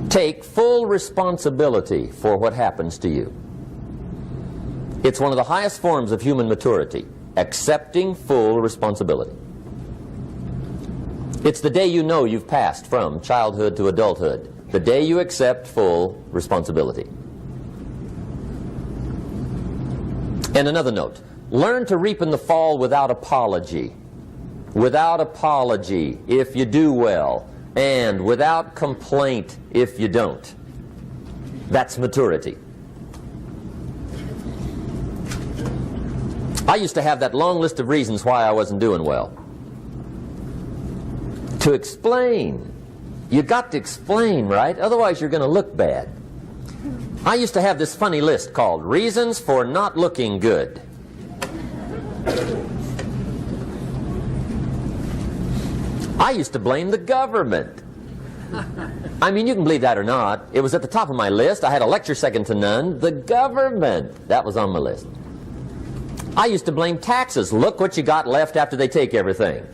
Take full responsibility for what happens to you. It's one of the highest forms of human maturity, accepting full responsibility. It's the day you know you've passed from childhood to adulthood, the day you accept full responsibility. And another note, learn to reap in the fall without apology. Without apology if you do well, and without complaint if you don't. That's maturity. I used to have that long list of reasons why I wasn't doing well. To explain. You got to explain, right? Otherwise you're going to look bad. I used to have this funny list called Reasons for Not Looking Good. I used to blame the government. I mean, you can believe that or not. It was at the top of my list. I had a lecture second to none. The government. That was on my list. I used to blame taxes. Look what you got left after they take everything.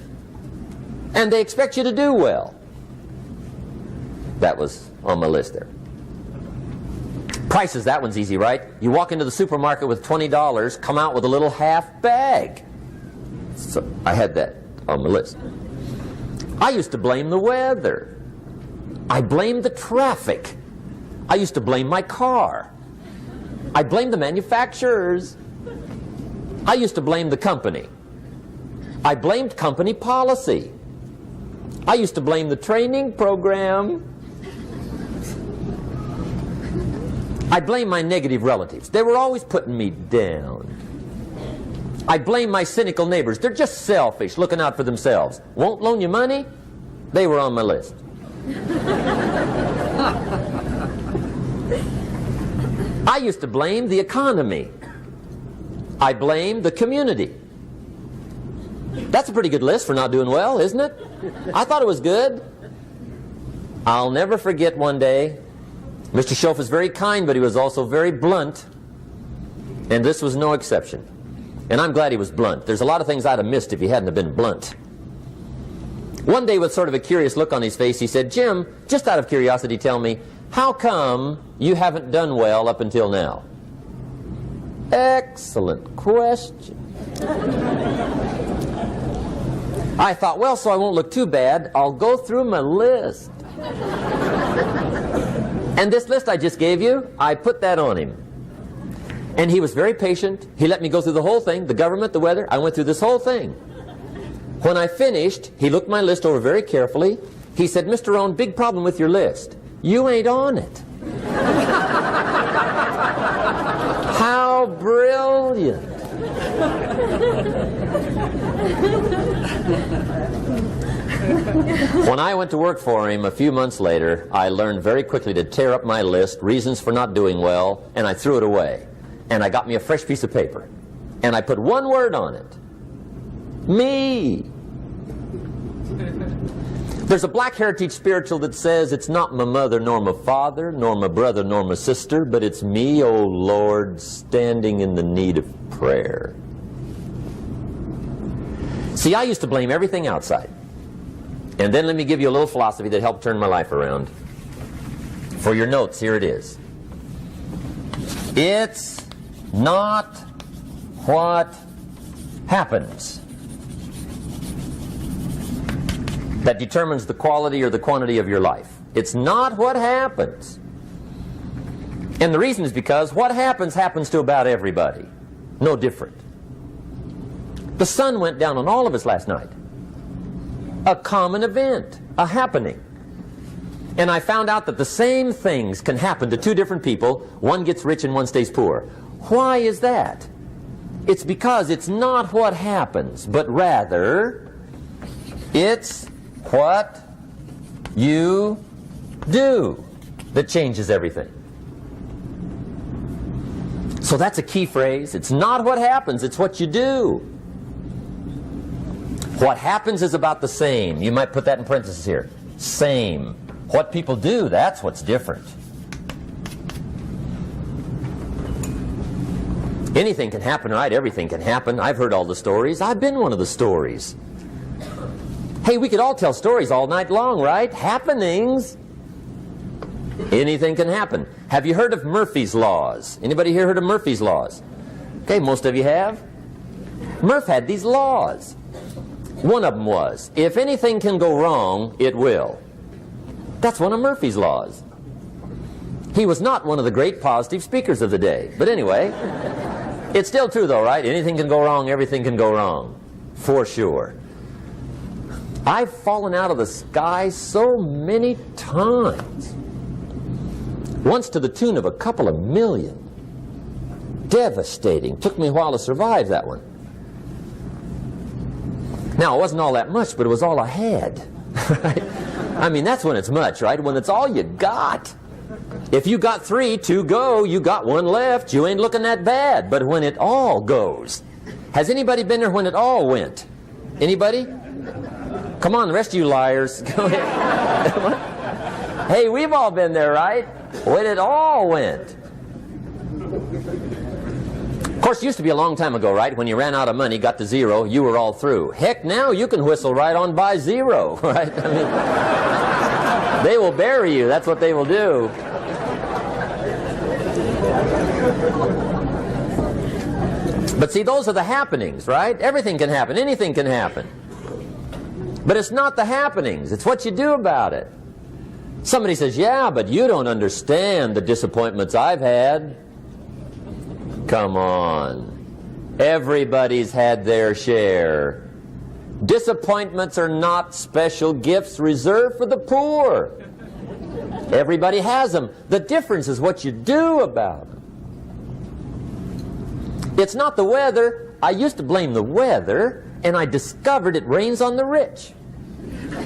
And they expect you to do well. That was on my list there. Prices, that one's easy, right? You walk into the supermarket with $20, come out with a little half bag. So I had that on my list. I used to blame the weather. I blamed the traffic. I used to blame my car. I blamed the manufacturers. I used to blame the company. I blamed company policy. I used to blame the training program. I blame my negative relatives. They were always putting me down. I blame my cynical neighbors. They're just selfish, looking out for themselves. Won't loan you money? They were on my list. I used to blame the economy. I blamed the community. That's a pretty good list for not doing well, isn't it? I thought it was good. I'll never forget one day, Mr. Schoaf was very kind, but he was also very blunt. And this was no exception. And I'm glad he was blunt. There's a lot of things I'd have missed if he hadn't have been blunt. One day, with sort of a curious look on his face, he said, "Jim, just out of curiosity, tell me, how come you haven't done well up until now?" Excellent question. I thought, well, so I won't look too bad, I'll go through my list. And this list I just gave you, I put that on him. And he was very patient. He let me go through the whole thing, the government, the weather. I went through this whole thing. When I finished, he looked my list over very carefully. He said, "Mr. Rohn, big problem with your list. You ain't on it." How brilliant. When I went to work for him a few months later, I learned very quickly to tear up my list, reasons for not doing well, and I threw it away. And I got me a fresh piece of paper. And I put one word on it. Me. There's a Black Heritage spiritual that says, "It's not my mother nor my father, nor my brother nor my sister, but it's me, O Lord, standing in the need of prayer." See, I used to blame everything outside. And then let me give you a little philosophy that helped turn my life around. For your notes, here it is. It's not what happens that determines the quality or the quantity of your life. It's not what happens. And the reason is because what happens to about everybody. No different. The sun went down on all of us last night. A common event, a happening. And I found out that the same things can happen to two different people. One gets rich and one stays poor. Why is that? It's because it's not what happens, but rather it's what you do that changes everything. So that's a key phrase. It's not what happens, it's what you do. What happens is about the same. You might put that in parentheses here. Same. What people do, that's what's different. Anything can happen, right? Everything can happen. I've heard all the stories. I've been one of the stories. Hey, we could all tell stories all night long, right? Happenings. Anything can happen. Have you heard of Murphy's Laws? Anybody here heard of Murphy's Laws? Okay, most of you have. Murph had these laws. One of them was, if anything can go wrong, it will. That's one of Murphy's Laws. He was not one of the great positive speakers of the day. But anyway, it's still true though, right? Anything can go wrong, everything can go wrong. For sure. I've fallen out of the sky so many times. Once to the tune of a couple of million. Devastating. Took me a while to survive that one. Now, it wasn't all that much, but it was all I had. Right? I mean, that's when it's much, right? When it's all you got. If you got 3, 2 go, you got 1 left, you ain't looking that bad. But when it all goes, has anybody been there when it all went? Anybody? Come on, the rest of you liars. Go ahead. Hey, we've all been there, right? When it all went. Of course, it used to be a long time ago, right? When you ran out of money, got to 0, you were all through. Heck, now you can whistle right on by 0, right? I mean, they will bury you. That's what they will do. But see, those are the happenings, right? Everything can happen. Anything can happen. But it's not the happenings. It's what you do about it. Somebody says, yeah, but you don't understand the disappointments I've had. Come on. Everybody's had their share. Disappointments are not special gifts reserved for the poor. Everybody has them. The difference is what you do about them. It's not the weather. I used to blame the weather, and I discovered it rains on the rich.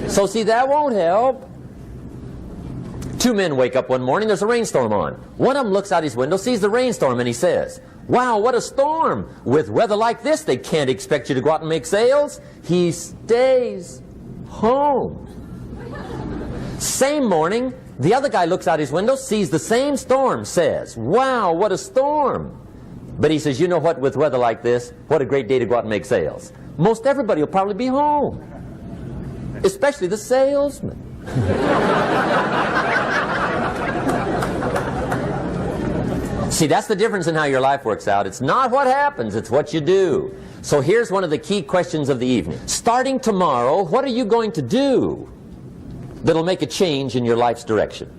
So see, that won't help. 2 men wake up one morning, there's a rainstorm on. One of them looks out his window, sees the rainstorm, and he says, wow, what a storm. With weather like this, they can't expect you to go out and make sales. He stays home. Same morning, the other guy looks out his window, sees the same storm, says, wow, what a storm. But he says, you know what, with weather like this, what a great day to go out and make sales. Most everybody will probably be home. Especially the salesman. See, that's the difference in how your life works out. It's not what happens, it's what you do. So here's one of the key questions of the evening. Starting tomorrow, what are you going to do that'll make a change in your life's direction?